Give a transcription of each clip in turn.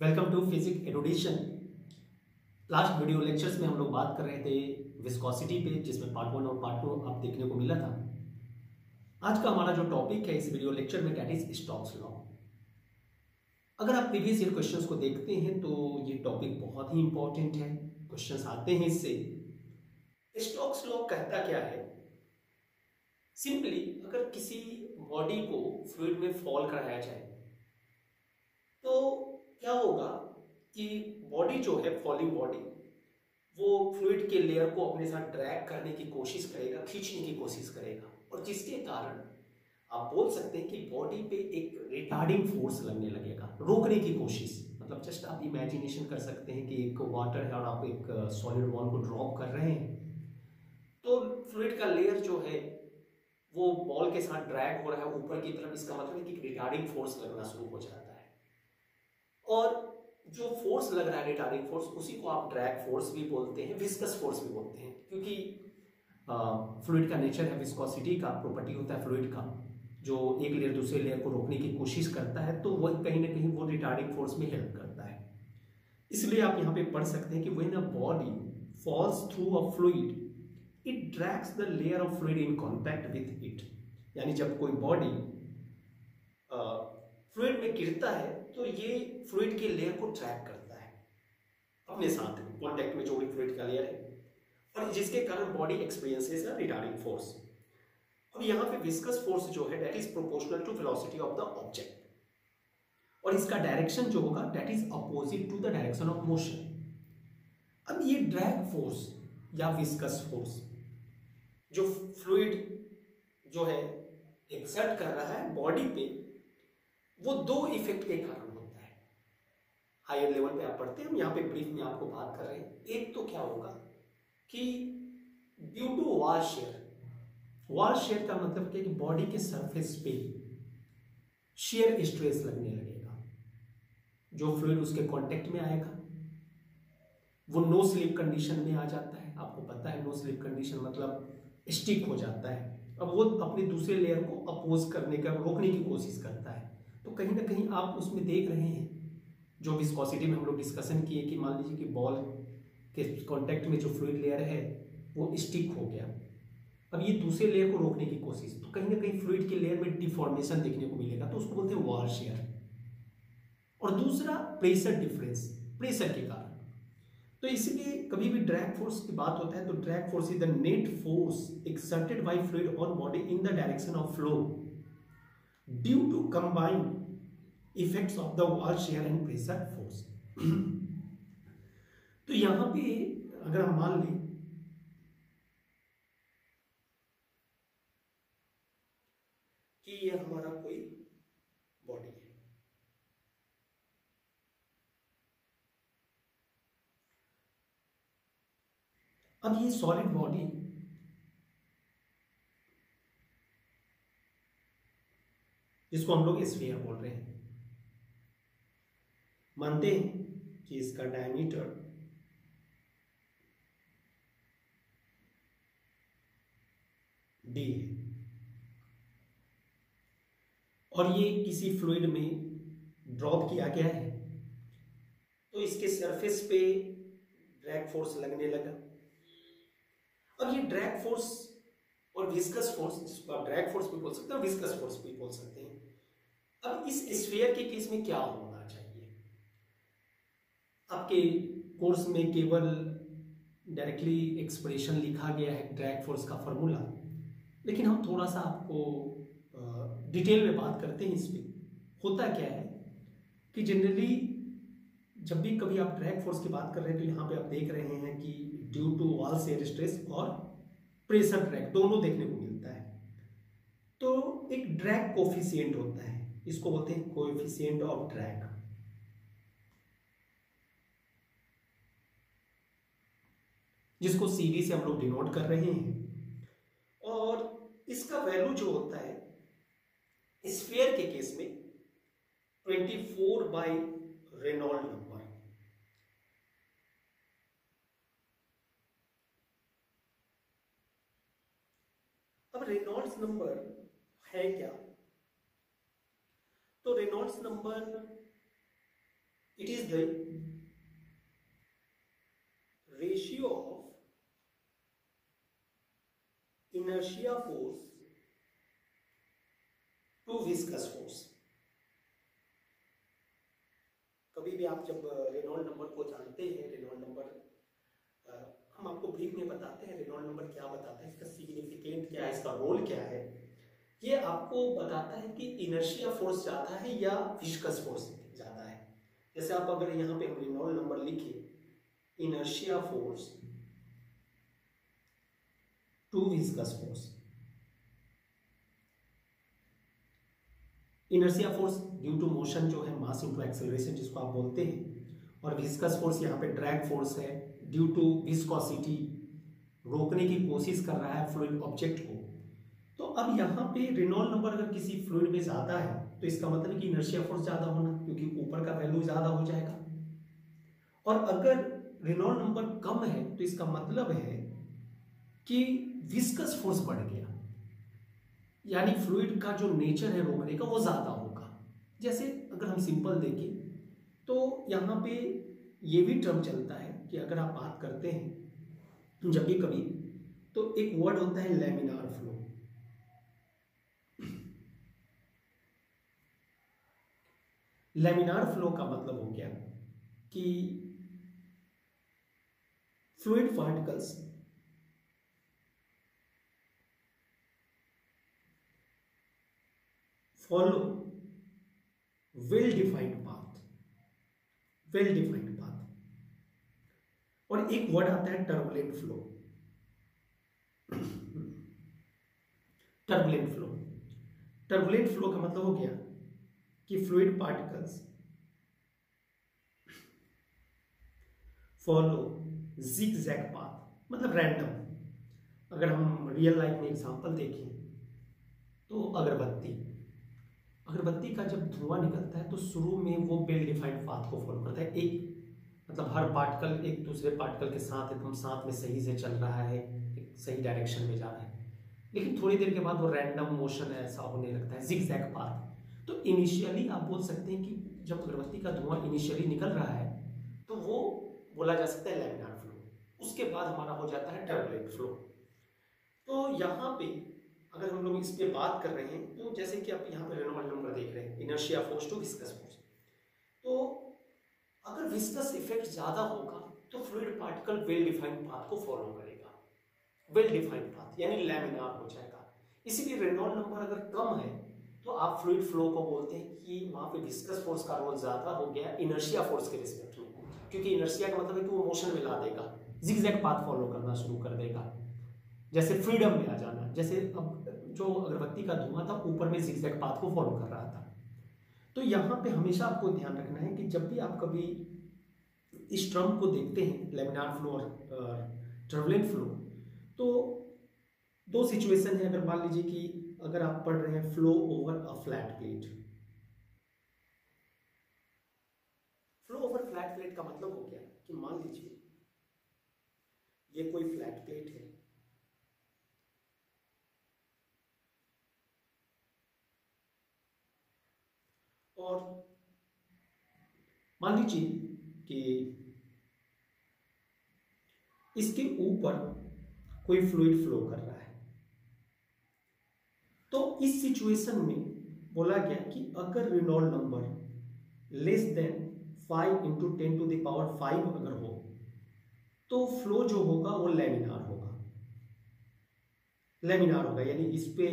Welcome to physics education. Last video lectures में हम लोग बात कर रहे थे विस्कोसिटी पे, जिसमें पार्ट 1 और पार्ट 2 आप देखने को मिला था। आज का हमारा जो टॉपिक है इस वीडियो लेक्चर में, दैट इज स्टोक्स लॉ। अगर आप प्रीवियस ईयर क्वेश्चंस को देखते हैं तो ये टॉपिक बहुत ही इंपॉर्टेंट है, क्वेश्चंस आते हैं इससे। स्टोक्स लॉ कहता क्या है? सिंपली अगर किसी बॉडी को फ्लूइड में फॉल कराया जाए तो क्या होगा कि बॉडी जो है, फॉलिंग बॉडी, वो फ्लूइड के लेयर को अपने साथ ड्रैग करने की कोशिश करेगा, खींचने की कोशिश करेगा, और जिसके कारण आप बोल सकते हैं कि बॉडी पे एक रिटार्डिंग फोर्स लगने लगेगा, रोकने की कोशिश। मतलब जस्ट आप इमेजिनेशन कर सकते हैं कि एक वाटर है और आप एक सॉलिड बॉल को ड्रॉप कर रहे हैं, तो फ्लूइड का लेयर जो है वो बॉल के साथ ड्रैग हो रहा है ऊपर की तरफ। इसका मतलब है कि रिटार्डिंग फोर्स लगना शुरू हो जाता है, और जो फोर्स लग रहा है, रिटार्डिंग फोर्स, उसी को आप ड्रैग फोर्स भी बोलते हैं, विस्कस फोर्स भी बोलते हैं, क्योंकि फ्लूइड का नेचर है, विस्कोसिटी का प्रॉपर्टी होता है फ्लूइड का, जो एक लेयर दूसरे लेयर को रोकने की कोशिश करता है, तो वह कहीं ना कहीं वो रिटार्डिंग फोर्स में हेल्प करता है। इसलिए आप यहाँ पे पढ़ सकते हैं कि when a body false through a fluid it drags the layer of fluid in contact with it. यानी जब कोई बॉडी फ्लूइड में गिरता है तो ये फ्लूइड के लेयर को ट्रैक करता है अपने साथ, कॉन्टैक्ट में जो भी फ्लूइड का लेयर है, और जिसके कारण body experiences a retarding force. अब यहाँ पे विस्कस फोर्स जो है that is proportional to velocity of the object, और इसका डायरेक्शन जो होगा that is opposite to the direction of motion. अब ये ड्रैग फोर्स या विस्कस फोर्स जो फ्लूइड जो है एक्सर्ट कर रहा है बॉडी पे, वो दो इफेक्ट के कारण होता है। हायर लेवल पे आप पढ़ते हैं, हम यहाँ पे ब्रीफ में आपको बात कर रहे हैं। एक तो क्या होगा कि due to wall shear, wall shear का मतलब क्या कि बॉडी के सरफेस पे शेयर स्ट्रेस लगने लगेगा, जो फ्लूइड उसके कांटेक्ट में आएगा वो नो स्लिप कंडीशन में आ जाता है। आपको पता है नो स्लिप कंडीशन मतलब स्टिक हो जाता है। अब वो अपने दूसरे लेयर को अपोज करने का, रोकने की कोशिश करता है, तो कहीं ना कहीं आप उसमें देख रहे हैं जो विस्कोसिटी में हम लोग डिस्कशन किए कि मान लीजिए कि बॉल के कांटेक्ट में जो फ्लूइड लेयर है वो स्टिक हो गया, अब ये दूसरे लेयर को रोकने की कोशिश, तो कहीं ना कहीं फ्लूइड के लेयर में डिफॉर्मेशन देखने को मिलेगा, तो उसको बोलते हैं वॉल शेयर। और दूसरा प्रेशर डिफरेंस, प्रेशर के कारण। तो इसलिए कभी भी ड्रैग फोर्स की बात होता है तो drag force is the net force exerted by fluid on body in the direction of flow due to combined effects of the wall shear and pressure force. तो यहां पे अगर हम मान लें कि ये हमारा कोई बॉडी है, अब ये सॉलिड बॉडी जिसको हम लोग स्फीयर बोल रहे हैं, मानते हैं कि इसका डायमीटर d है, और ये किसी फ्लूइड में ड्रॉप किया गया है, तो इसके सरफेस पे ड्रैग फोर्स लगने लगा। अब ये ड्रैग फोर्स और विस्कस फोर्स, जिसको आप ड्रैग फोर्स भी बोल सकते हैं, विस्कस फोर्स भी बोल सकते हैं। अब इस स्फीयर के केस में क्या होना चाहिए? आपके कोर्स में केवल डायरेक्टली एक्सप्रेशन लिखा गया है ड्रैग फोर्स का फॉर्मूला, लेकिन हम थोड़ा सा आपको डिटेल में बात करते हैं इस पर। होता क्या है कि जनरली जब भी कभी आप ड्रैग फोर्स की बात कर रहे हैं तो यहाँ पे आप देख रहे हैं कि due to wall shear stress और प्रेशर ड्रैग दोनों देखने को मिलता है। तो एक ड्रैग कोफिशिएंट होता है, इसको बोलते हैं कोएफिशिएंट ऑफ ड्रैग, जिसको CD से हम लोग डिनोट कर रहे हैं। और इसका वैल्यू जो होता है स्फीयर के केस में 24 बाय रेनॉल्ड नंबर। अब रेनॉल्ड्स नंबर है क्या? तो Reynolds number It is the ratio of inertia force to viscous force. कभी भी आप जब रेनॉल्ड नंबर को जानते हैं, रेनॉल्ड नंबर हम आपको ब्रीफ में बताते हैं रेनॉल्ड नंबर क्या बताता है, इसका सिग्निफिकेंट क्या है, इसका रोल क्या है। ये आपको बताता है कि इनर्शिया फोर्स ज्यादा है या विस्कस फोर्स ज्यादा है। जैसे आप अगर यहाँ पे हम रेनॉल्ड नंबर लिखे, inertia force to viscous force, inertia force due to motion जो है मास इनटू एक्सेलरेशन जिसको आप बोलते हैं, और विस्कस फोर्स यहाँ पे ड्रैग फोर्स है ड्यू टू विस्कोसिटी, रोकने की कोशिश कर रहा है फ्लूइड ऑब्जेक्ट को। तो अब यहाँ पे रेनॉल्ड नंबर अगर किसी फ्लूइड में ज्यादा है तो इसका मतलब है कि इनर्शिया फोर्स ज्यादा होना, क्योंकि ऊपर का वैल्यू ज्यादा हो जाएगा। और अगर रेनॉल्ड नंबर कम है तो इसका मतलब है कि विस्कस फोर्स बढ़ गया, यानी फ्लूइड का जो नेचर है रोकने का वो ज्यादा होगा। जैसे अगर हम सिंपल देखें तो यहाँ पे ये भी टर्म चलता है कि अगर आप बात करते हैं जब भी कभी, तो एक वर्ड होता है लैमिनार फ्लो। लैमिनार फ्लो का मतलब हो गया कि fluid particles follow well defined path, well defined path. और एक वर्ड आता है turbulent flow. Turbulent flow, turbulent flow का मतलब हो गया कि fluid particles follow zigzag path, मतलब रैंडम। अगर हम रियल लाइफ में एग्जांपल देखें तो अगरबत्ती, अगरबत्ती का जब धुआं निकलता है तो शुरू में वो वेल डिफाइंड पाथ को फॉलो करता है, एक मतलब हर पार्टिकल एक दूसरे पार्टिकल के साथ एकदम साथ में सही से चल रहा है, एक सही डायरेक्शन में जा रहा है। लेकिन थोड़ी देर के बाद वो रैंडम मोशन ऐसा होने लगता है, जिगजैग पाथ। तो इनिशियली आप बोल सकते हैं कि जब अगरबत्ती का धुआं इनिशियली निकल रहा है तो वो बोला जा सकता है लैमिनार फ्लो, उसके बाद हमारा हो जाता है टर्बुलेंट फ्लो। तो यहाँ पे अगर हम लोग इस पे बात कर रहे हैं तो जैसे कि आप यहाँ पे रेनॉल्ड नंबर देख रहे हैं, inertia force to viscous force, तो अगर विस्कस इफेक्ट ज्यादा होगा तो fluid particle well defined path को फॉलो करेगा, वेल डिफाइंड पाथ यानी लैमिनार हो जाएगा। इसीलिए रेनॉल्ड नंबर अगर कम है तो आप फ्लूइड फ्लो को बोलते हैं कि वहां पे विस्कस फोर्स का रोल ज्यादा हो गया इनर्शिया फोर्स के रिस्पेक्ट में, क्योंकि इनर्शिया का मतलब है कि वो मोशन में ला देगा, जिगजैग पाथ फॉलो करना शुरू कर देगा, जैसे फ्रीडम में आ जाना। जैसे अब जो अगरबत्ती का धुआं था ऊपर में जिगजैग पाथ को फॉलो कर रहा था। तो यहाँ पे हमेशा आपको ध्यान रखना है कि जब भी आप कभी इस टर्म को देखते हैं लैमिनार फ्लो और टर्बुलेंट फ्लो, तो दो सिचुएशन है। अगर मान लीजिए कि अगर आप पढ़ रहे हैं flow over a flat plate, flow over flat plate का मतलब हो गया कि मान लीजिए ये कोई फ्लैट प्लेट है और मान लीजिए कि इसके ऊपर कोई फ्लूइड फ्लो कर रहा है। तो इस सिचुएशन में बोला गया कि अगर Reynold number less than 5 into 10 to the power 5 अगर हो तो फ्लो जो होगा वो लैमिनार होगा, लैमिनार होगा यानी इस पे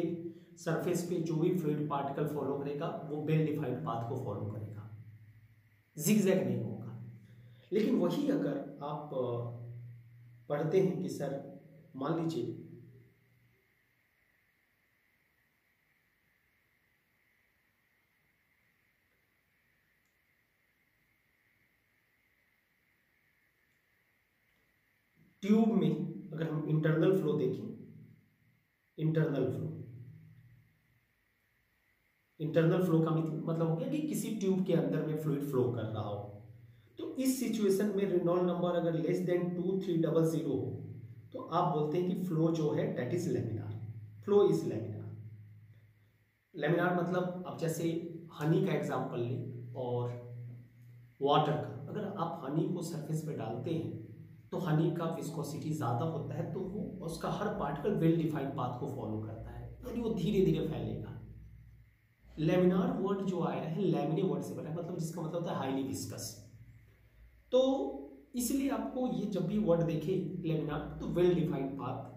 सरफेस पे जो भी फ्लूइड पार्टिकल फॉलो करेगा वो वेल डिफाइंड पाथ को फॉलो करेगा, जिगजैग नहीं होगा। लेकिन वही अगर आप पढ़ते हैं कि सर मान लीजिए ट्यूब में अगर हम इंटरनल फ्लो देखें, इंटरनल फ्लो, इंटरनल फ्लो का मतलब हो गया कि किसी ट्यूब के अंदर में फ्लूइड फ्लो कर रहा हो। तो इस सिचुएशन में रेनॉल्ड नंबर अगर लेस देन 2300 हो तो आप बोलते हैं कि फ्लो जो है that is laminar, flow is laminar. Laminar मतलब अब जैसे हनी का एग्जांपल लें और वाटर का, अगर आप हनी को सरफेस पे डालते हैं तो हनी का विस्कोसिटी ज़्यादा होता है, तो वो उसका हर पार्टिकल वेल डिफाइंड पाथ को फॉलो करता है, यानी वो धीरे धीरे फैलेगा। लेमिनार वर्ड जो आया है लेमिने वर्ड से बना है, मतलब जिसका मतलब होता है हाईली विस्कस। तो इसलिए आपको ये जब भी वर्ड देखे लेमिनार तो वेल डिफाइंड पाथ,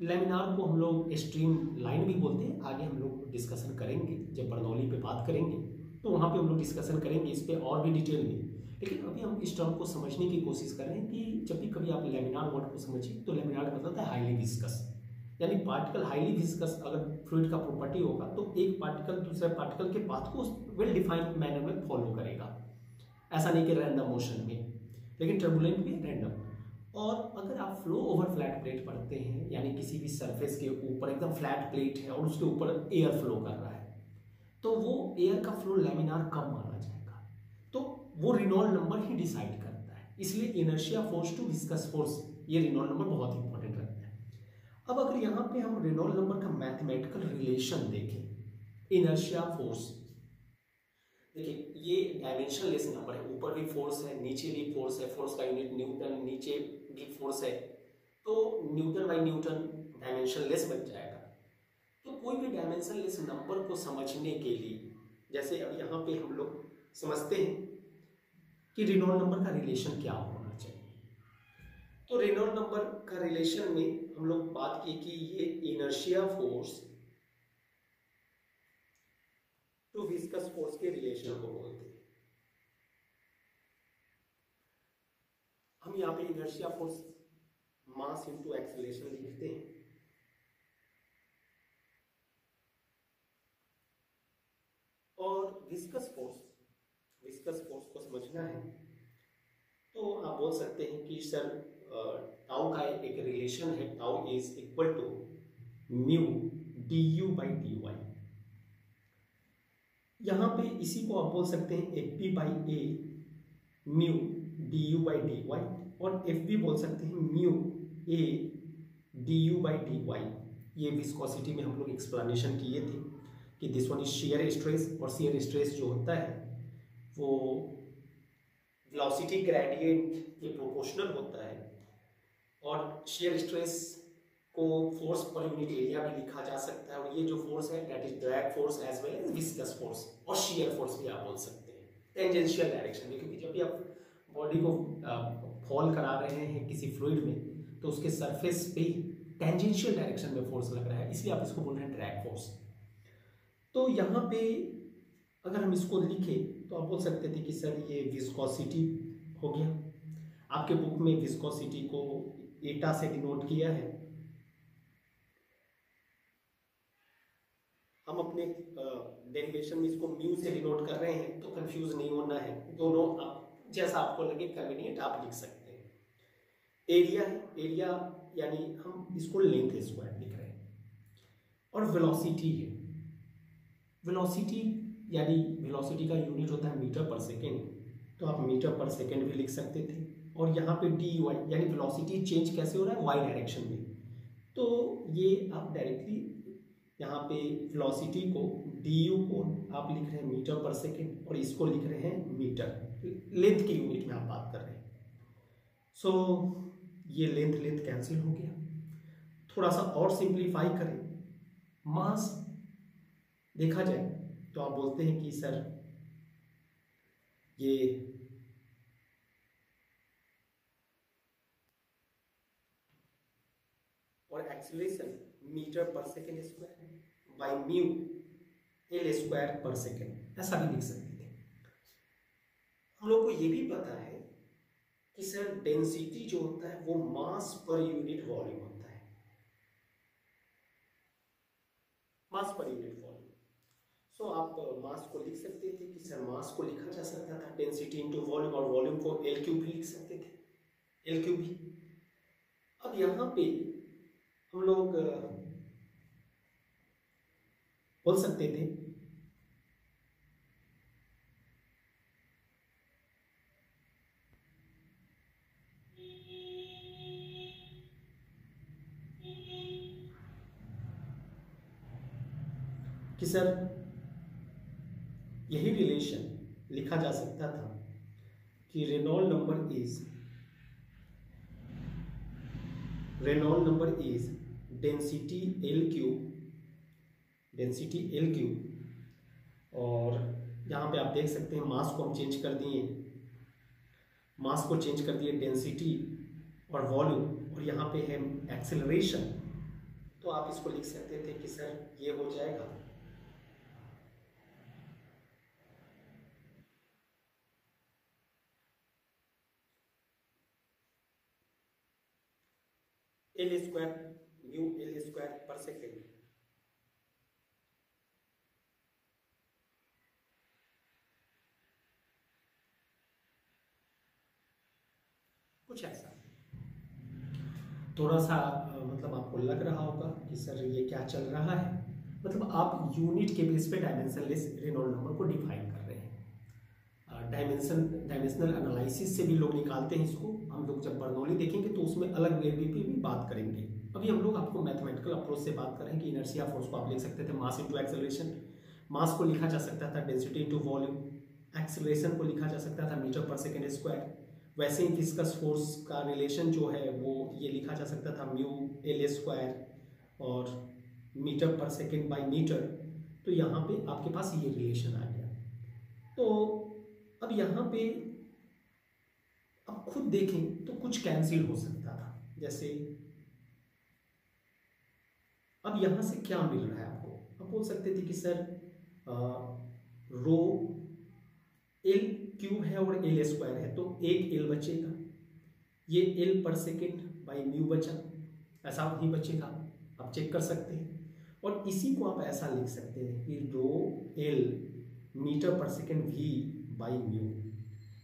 लेमिनार को हम लोग स्ट्रीम लाइन भी बोलते हैं। आगे हम लोग डिस्कशन करेंगे जब बर्नौली पे बात करेंगे तो वहाँ पे हम लोग डिस्कशन करेंगे इस पर और भी डिटेल में, लेकिन अभी हम इस टर्म को समझने की कोशिश कर रहे हैं कि जब भी कभी आप लेमिनार वर्ड को समझिए तो लेमिनार का मतलब है हाईली विस्कस, यानी पार्टिकल हाईली विस्कस अगर फ्लूइड का प्रॉपर्टी होगा तो एक पार्टिकल दूसरे पार्टिकल के पाथ को वेल डिफाइंड मैनर में फॉलो करेगा, ऐसा नहीं कि रैंडम मोशन में, लेकिन टर्बुलेंट में रैंडम। और अगर आप फ्लो ओवर फ्लैट प्लेट पढ़ते हैं, यानी किसी भी सरफेस के ऊपर एकदम फ्लैट प्लेट है और उसके ऊपर एयर फ्लो कर रहा है, तो वो एयर का फ्लो लेमिनार कब माना जाएगा, तो वो रेनॉल्ड नंबर ही डिसाइड करता है। इसलिए inertia force to viscous force, ये रेनॉल्ड नंबर बहुत इंपॉर्टेंट रखता है। अब अगर यहाँ पे हम रेनॉल्ड नंबर का मैथमेटिकल रिलेशन देखें, इनर्शिया फोर्स, देखिए ये डायमेंशनलेस नंबर है, ऊपर भी फोर्स है नीचे भी फोर्स है, फोर्स का यूनिट न्यूटन, नीचे भी फोर्स है, तो न्यूटन बाई न्यूटन डायमेंशनलेस बन जाएगा। तो कोई भी डायमेंशनलेस नंबर को समझने के लिए, जैसे अब यहाँ पे हम लोग समझते हैं कि रेनॉल्ड नंबर का रिलेशन क्या होना चाहिए, तो रेनॉल्ड नंबर का रिलेशन में हम लोग बात की कि ये inertia force to viscous force के रिलेशन को बोलते हैं। हम यहाँ पे inertia force mass into acceleration लिखते हैं, और विस्कस फोर्स को समझना है तो आप बोल सकते हैं कि सर टाउ का एक रिलेशन है, tau is equal to mu D U by D Y. यहाँ पे इसी को आप बोल सकते हैं F P by A mu D U by D Y, और एफ बी बोल सकते हैं mu A D U by D Y. ये विस्कोसिटी में हम लोग एक्सप्लेनेशन किए थे कि this one is shear stress, और शियर स्ट्रेस जो होता है वो वेलोसिटी ग्रेडियंट के प्रोपोर्शनल होता है, और शियर स्ट्रेस को फोर्स पर यूनिट एरिया भी लिखा जा सकता है, और ये जो फोर्स है that is drag force as well as viscous force, और शियर फोर्स भी आप बोल सकते हैं टेंजेंशियल डायरेक्शन में, क्योंकि जब भी आप बॉडी को फॉल करा रहे हैं किसी फ्लूइड में तो उसके सरफेस पे टेंजेंशियल डायरेक्शन में फोर्स लग रहा है, इसलिए आप इसको बोल रहे हैं ड्रैग फोर्स। तो यहाँ पे अगर हम इसको लिखें तो आप बोल सकते थे कि सर ये विस्कोसिटी हो गया, आपके बुक में विस्कोसिटी को एटा से डिनोट किया है, हम अपने डेरिवेशन में इसको म्यू से डिनोट कर रहे हैं, तो कंफ्यूज नहीं होना है, दोनों आप जैसा आपको लगे कन्वीनियंट आप लिख सकते हैं। एरिया है, एरिया यानी हम इसको लेंथ स्क्वायर लिख रहे हैं, और वेलोसिटी है, वेलोसिटी यानी वेलोसिटी का यूनिट होता है मीटर पर सेकेंड, तो आप मीटर पर सेकेंड भी लिख सकते थे, और यहाँ पे डी वाई यानी वेलोसिटी चेंज कैसे हो रहा है वाई डायरेक्शन में, तो ये आप डायरेक्टली यहाँ पे वेलोसिटी को डी यू को आप लिख रहे हैं मीटर पर सेकेंड, और इसको लिख रहे हैं मीटर, लेंथ की यूनिट में आप बात कर रहे हैं। सो ये लेंथ कैंसिल हो गया। थोड़ा सा और सिंप्लीफाई करें, मास देखा जाए तो आप बोलते हैं कि सर ये और एक्सीलरेशन मीटर पर second square by mu L square पर सेकेंड, ऐसा भी लिख सकते थे। हम लोग को ये भी पता है कि सर डेंसिटी जो होता है वो मास पर यूनिट वॉल्यूम होता है, मास पर यूनिट वॉल्यूम। सो आप मास को लिख सकते थे कि सर मास को लिखा जा सकता था डेंसिटी इनटू वॉल्यूम, और वॉल्यूम को एल क्यूब भी लिख सकते थे, एल क्यूब भी। अब यहाँ पे हम लोग बोल सकते थे कि सर यही रिलेशन लिखा जा सकता था कि Reynold number is density L cube, और यहाँ पे आप देख सकते हैं मास को हम चेंज कर दिए, डेंसिटी और वॉल्यूम, और यहाँ पे है एक्सेलरेशन। तो आप इसको लिख सकते थे कि सर ये हो जाएगा एल स्क्वायर पर सेकेंड। कुछ ऐसा थोड़ा सा मतलब आपको लग रहा होगा कि सर ये क्या चल रहा है, मतलब आप यूनिट के बेस पे डायमेंशनलेस रेनॉल्ड नंबर को डिफाइन कर रहे हैं। डायमेंशनल एनालिसिस से भी लोग निकालते हैं इसको। हम लोग जब बर्नौली देखेंगे तो उसमें अलग वे पे भी बात करेंगे। अभी हम लोग आपको मैथमेटिकल अप्रोच से बात कर रहे हैं कि इनर्शिया फोर्स को आप लिख सकते थे मास इंटू एक्सेलरेशन। मास को लिखा जा सकता था डेंसिटी इंटू वॉल्यूम, एक्सेलरेशन को लिखा जा सकता था मीटर पर सेकेंड स्क्वायर। वैसे ही विस्कस फोर्स का रिलेशन जो है वो ये लिखा जा सकता था म्यू एल स्क्वायर और मीटर पर सेकेंड बाई मीटर। तो यहाँ पे आपके पास ये रिलेशन आ गया। तो अब यहाँ पे आप खुद देखें तो कुछ कैंसिल हो सकता था, जैसे अब यहाँ से क्या मिल रहा है आपको, आप बोल सकते थे कि सर रो एल क्यूब है और एल स्क्वायर है, तो एक एल बचेगा, ये एल पर सेकेंड बाई म्यू बचा, ऐसा नहीं बचेगा, आप चेक कर सकते हैं। और इसी को आप ऐसा लिख सकते हैं कि रो एल मीटर पर सेकेंड वी बाई म्यू।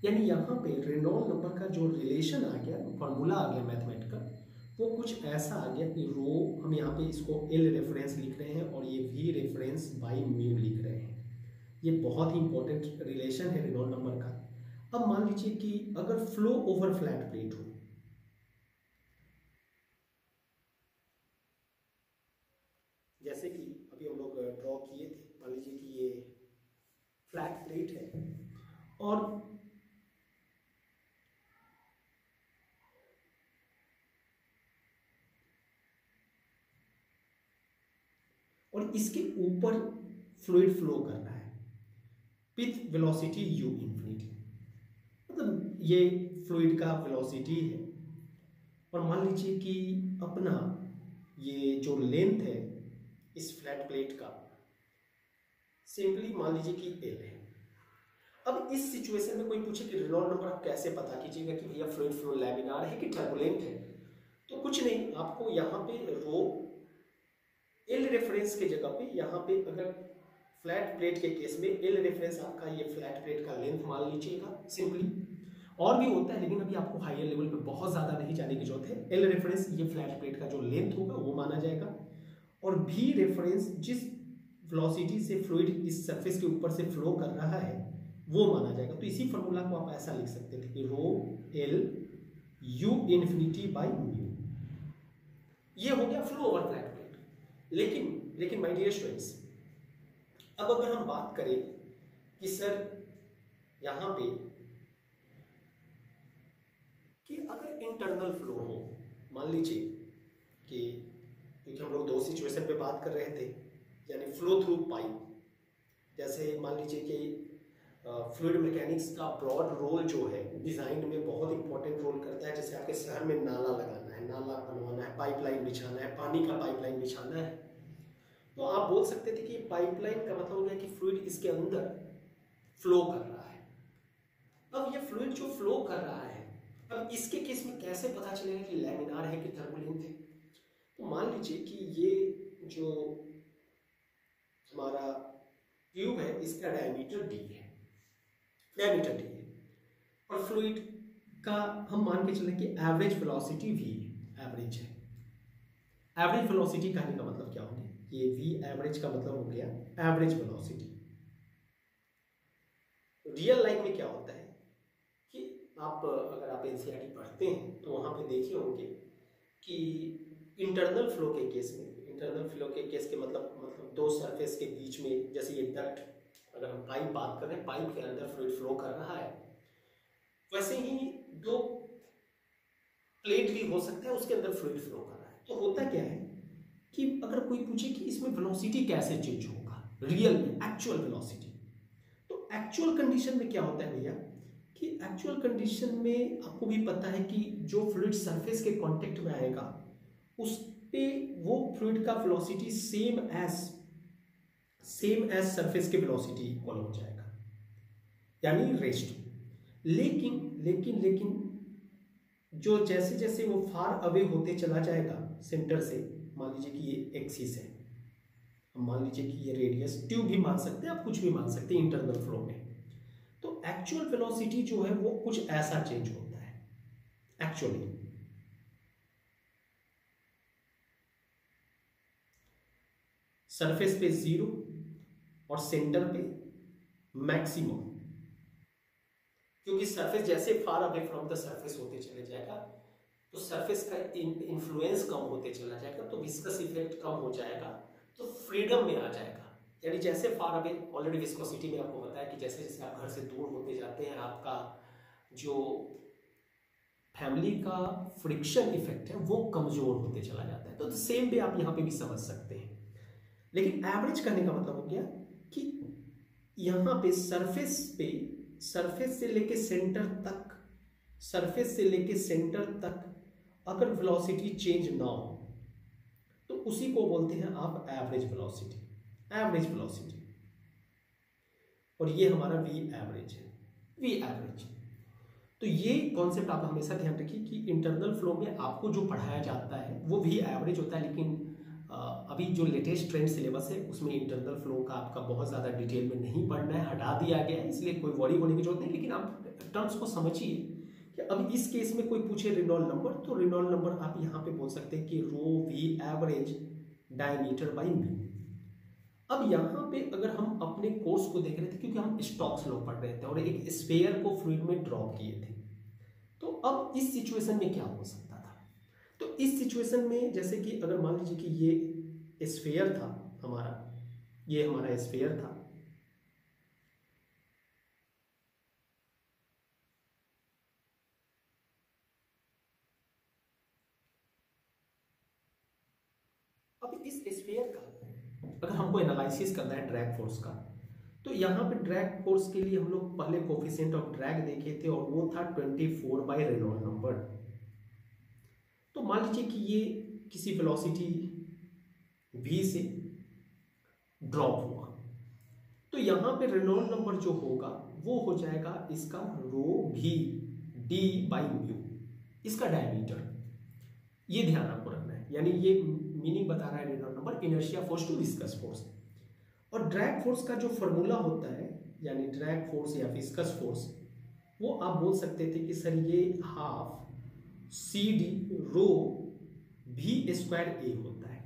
यानी यहाँ पे रेनॉल्ड नंबर का जो रिलेशन आ गया, फॉर्मूला आ गया मैथमेटिकल, वो कुछ ऐसा आ गया कि रो हम यहाँ पे इसको एल रेफरेंस लिख रहे हैं और ये वी रेफरेंस बाई म्यू लिख रहे हैं। ये बहुत ही इंपॉर्टेंट रिलेशन है रेनॉल्ड नंबर का। अब मान लीजिए कि अगर फ्लो ओवर फ्लैट प्लेट हो, जैसे कि अभी हम लोग ड्रॉ किए थे, मान लीजिए कि ये फ्लैट प्लेट है और इसके ऊपर फ्लूइड फ्लो कर रहा है विथ वेलोसिटी u इंफिनिटी, मतलब ये फ्लूइड का वेलोसिटी है। और मान लीजिए कि अपना ये जो लेंथ है इस फ्लैट प्लेट का सिंपली मान लीजिए कि l है। अब इस सिचुएशन में कोई पूछे कि रेनॉल्ड नंबर आप कैसे पता कीजिएगा कि भैया फ्लूइड फ्लो लैमिनार है कि टर्बुलेंट है, तो कुछ नहीं, आपको यहाँ पे रो एल रेफरेंस के जगह पे यहाँ पे अगर फ्लैट प्लेट के केस में एल रेफरेंस आपका ये फ्लैट प्लेट का लेंथ मान लीजिएगा सिंपली। और भी होता है लेकिन अभी आपको हायर लेवल पे बहुत ज़्यादा नहीं जाने की जरूरत है। एल रेफरेंस ये फ्लैट प्लेट का जो लेंथ होगा वो माना जाएगा, और भी रेफरेंस जिस वेलोसिटी से फ्लूइड इस सरफेस के ऊपर से फ्लो कर रहा है वो माना जाएगा। तो इसी फॉर्मूला को आप ऐसा लिख सकते थे कि rho L U infinity by mu, ये हो गया फ्लो ओवर फ्लैट प्लेट। लेकिन माय डियर स्टूडेंट्स, अब अगर हम बात करें कि सर यहां पे कि अगर इंटरनल फ्लो हो, मान लीजिए कि क्योंकि हम लोग दो सिचुएशन पे बात कर रहे थे, यानी फ्लो थ्रू पाइप, जैसे मान लीजिए कि फ्लूइड मैकेनिक्स का ब्रॉड रोल जो है डिज़ाइन में बहुत इंपॉर्टेंट रोल करता है। जैसे आपके शहर में नाला लगाना है, नाला बनवाना है, पाइपलाइन बिछाना है, पानी का पाइपलाइन बिछाना है, तो आप बोल सकते थे कि पाइपलाइन का मतलब हो गया कि फ्लूइड इसके अंदर फ्लो कर रहा है। अब ये फ्लूइड जो फ्लो कर रहा है, अब इसके केस में कैसे पता चलेगा कि लैमिनार है कि टर्बुलेंट है? तो मान लीजिए कि ये जो हमारा ट्यूब है इसका डायमीटर d है, और फ्लूइड का हम मान के चले कि एवरेज वेलोसिटी v एवरेज है। एवरेज वेलोसिटी कहने का मतलब क्या हो गया, ये v एवरेज का मतलब हो गया एवरेज वेलोसिटी। रियल लाइफ में क्या होता है कि आप अगर आप एनसीईआरटी पढ़ते हैं तो वहां पे देखे होंगे कि इंटरनल फ्लो के केस में, इंटरनल फ्लो के केस के मतलब दो सरफेस के बीच में, जैसे ये डक्ट, अगर हम पाइप बात कर रहे हैं, पाइप के अंदर फ्लूइड फ्लो कर रहा है, वैसे ही दो प्लेट भी हो सकता है, उसके अंदर फ्लूइड फ्लो कर रहा है। तो होता क्या है कि अगर कोई पूछे कि इसमें वेलोसिटी कैसे चेंज होगा रियल में, एक्चुअल वेलोसिटी, तो एक्चुअल कंडीशन में क्या होता है भैया कि एक्चुअल कंडीशन में आपको भी पता है कि जो फ्लूइड सरफेस के कांटेक्ट में आएगा उस पे वो फ्लूइड का वेलोसिटी सेम एज सरफेस के वेलोसिटी इक्वल हो जाएगा, यानी रेस्ट। लेकिन लेकिन लेकिन जो जैसे जैसे वो फार अवे होते चला जाएगा सेंटर से, मान लीजिए कि ये एक्सिस है, मान लीजिए कि ये रेडियस, ट्यूब भी मान सकते हैं आप, कुछ भी मान सकते हैं इंटरनल फ्लो में, तो एक्चुअल वेलोसिटी जो है वो कुछ ऐसा चेंज होता है एक्चुअली। सरफेस पे 0 और सेंटर पे मैक्सिमम, क्योंकि सरफेस जैसे far away from the surface होते चले जाएगा तो सरफेस का इन्फ्लुएंस कम होते चला जाएगा, तो विस्कस इफेक्ट कम हो जाएगा, तो फ्रीडम में आ जाएगा। यानी जैसे फार अवे, ऑलरेडी विस्कोसिटी में आपको बताया कि जैसे जैसे आप घर से दूर होते जाते हैं आपका जो फैमिली का फ्रिक्शन इफेक्ट है वो कमजोर होते चला जाता है। तो सेम वे आप यहाँ पे भी समझ सकते हैं। लेकिन एवरेज करने का मतलब हो गया कि यहाँ पे सरफेस से लेके सेंटर तक अगर वेलोसिटी चेंज ना हो तो उसी को बोलते हैं आप एवरेज वेलोसिटी। और ये हमारा वी एवरेज। तो ये कॉन्सेप्ट आप हमेशा ध्यान रखिए कि इंटरनल फ्लो में आपको जो पढ़ाया जाता है वो वी एवरेज होता है, लेकिन अभी जो लेटेस्ट ट्रेंड सिलेबस है उसमें इंटरनल फ्लो का आपका बहुत ज़्यादा डिटेल में नहीं पढ़ना है, हटा दिया गया है, इसलिए कोई वरी होने की जरूरत नहीं। लेकिन आप टर्म्स को समझिए कि अब इस केस में कोई पूछे रेनॉल्ड नंबर, तो रेनॉल्ड नंबर आप यहाँ पे बोल सकते हैं कि rho V average diameter by mu. अब यहाँ पे अगर हम अपने कोर्स को देख रहे थे, क्योंकि हम स्टोक्स लॉ पढ़ रहे थे और एक स्फीयर को फ्लूइड में ड्रॉप किए थे, तो अब इस सिचुएशन में क्या हो सकता था? तो इस सिचुएशन में जैसे कि अगर मान लीजिए कि ये स्फीयर था हमारा, ये हमारा स्फीयर था, अब इस स्फीयर का अगर हमको एनालिसिस करना है ड्रैग फोर्स का, तो यहाँ पे ड्रैग फोर्स के लिए हम लोग पहले कोफिशिएंट ऑफ ड्रैग देखे थे और वो था 24 बाई रेनॉल्ड नंबर। तो मान लीजिए कि ये किसी वेलोसिटी v से ड्रॉप हुआ, तो यहाँ पे रेनॉल्ड नंबर जो होगा वो हो जाएगा इसका रो भी डी बाई म्यू, इसका डायमीटर। ये ध्यान आपको रखना है, यानी ये मीनिंग बता रहा है Reynold number, inertia force to viscous force. और ड्रैग फोर्स का जो फॉर्मूला होता है, यानी ड्रैग फोर्स या विस्कस फोर्स, वो आप बोल सकते थे कि सर ये हाफ सी डी रो भी स्क्वायर ए होता है।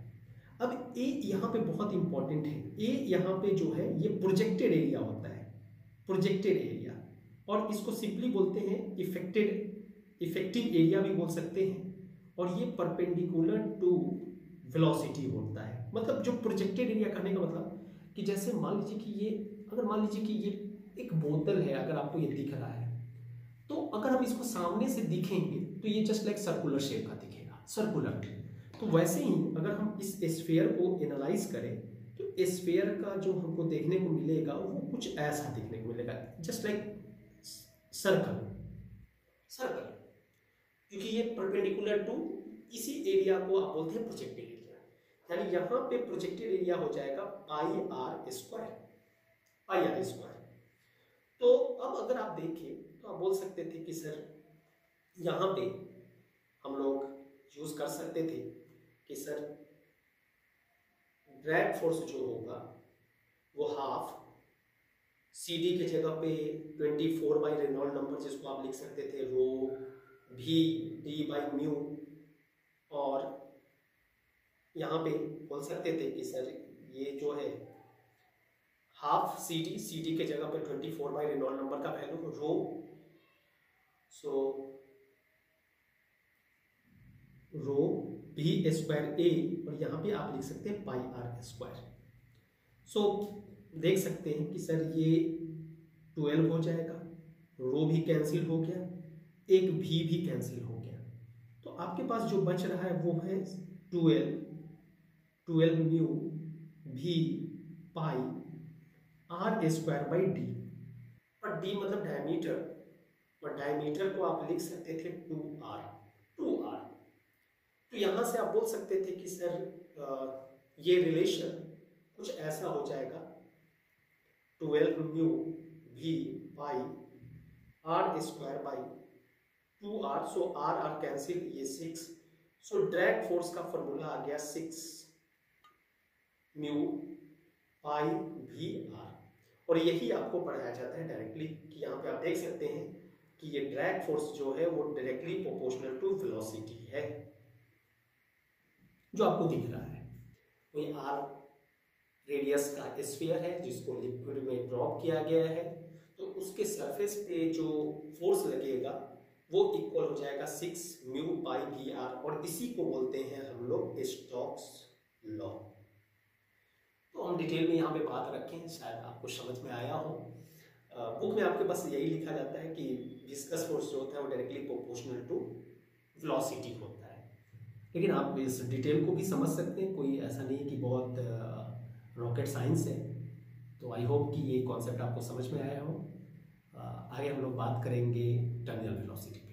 अब ए यहाँ पे बहुत इंपॉर्टेंट है, ए यहाँ पे जो है ये प्रोजेक्टेड एरिया होता है, प्रोजेक्टेड एरिया, और इसको सिंपली बोलते हैं इफेक्टिव एरिया भी बोल सकते हैं, और ये परपेंडिकुलर टू वेलोसिटी होता है। मतलब जो प्रोजेक्टेड एरिया करने का मतलब कि जैसे मान लीजिए कि ये, अगर मान लीजिए कि ये एक बोतल है, अगर आपको ये दिख रहा है, तो अगर हम इसको सामने से दिखेंगे तो ये जस्ट लाइक सर्कुलर शेप का दिखेगा, सर्कुलर। तो वैसे ही अगर हम इस स्फीयर को एनालाइज करें तो स्फीयर का जो हमको देखने को मिलेगा वो कुछ ऐसा देखने को मिलेगा, जस्ट लाइक सर्कल, क्योंकि ये परपेंडिकुलर टू इसी एरिया को आप बोलते हैं प्रोजेक्टेड एरिया। यानी यहाँ पे प्रोजेक्टेड एरिया हो जाएगा पाई आर स्क्वायर। तो अब अगर आप देखें तो आप बोल सकते थे कि सर यहाँ पे हम लोग यूज कर सकते थे कि सर ड्रैग फोर्स जो होगा वो हाफ सी डी के जगह पे 24 बाई रेनॉल्ड नंबर, जिसको आप लिख सकते थे रो भी डी बाई म्यू, और यहाँ पे बोल सकते थे कि सर ये जो है हाफ सी डी के जगह पे 24 बाई रेनॉल्ड नंबर का वैल्यू रो, सो रो भी स्क्वायर ए, और यहाँ पे आप लिख सकते हैं पाई आर स्क्वायर। सो देख सकते हैं कि सर ये 12 हो जाएगा, रो भी कैंसिल हो गया, एक भी कैंसिल हो गया। तो आपके पास जो बच रहा है वो है 12 म्यू भी pi r square by D. और डी मतलब डायमीटर, और डायमीटर को आप लिख सकते थे 2r। तो यहां से आप बोल सकते थे कि सर ये रिलेशन कुछ ऐसा हो जाएगा 12 म्यू भी pi r square by 2r। So r cancel, ये 6। सो ड्रैग फोर्स का फॉर्मूला आ गया 6 म्यू पाई भी आर। और यही आपको पढ़ाया जाता है डायरेक्टली, कि यहाँ पे आप देख सकते हैं कि ये ड्रैग फोर्स जो है वो डायरेक्टली प्रोपोर्शनल टू वेलोसिटी है, जो आपको दिख रहा है। कोई आर रेडियस का स्फीयर है जिसको लिक्विड में ड्रॉप किया गया है, तो उसके सरफेस पे जो फोर्स लगेगा वो इक्वल हो जाएगा 6 म्यू पाई भी आर, और इसी को बोलते हैं हम लोग स्टोक्स लॉ। तो हम डिटेल में यहाँ पे बात रखें, शायद आपको समझ में आया हो। बुक में आपके पास यही लिखा जाता है कि विस्कस फोर्स जो होता है वो डायरेक्टली प्रोपोर्शनल टू वेलोसिटी होता है, लेकिन आप इस डिटेल को भी समझ सकते हैं, कोई ऐसा नहीं है कि बहुत रॉकेट साइंस है। तो आई होप कि ये कॉन्सेप्ट आपको समझ में आया हो। आगे हम लोग बात करेंगे टर्मिनल वेलोसिटी।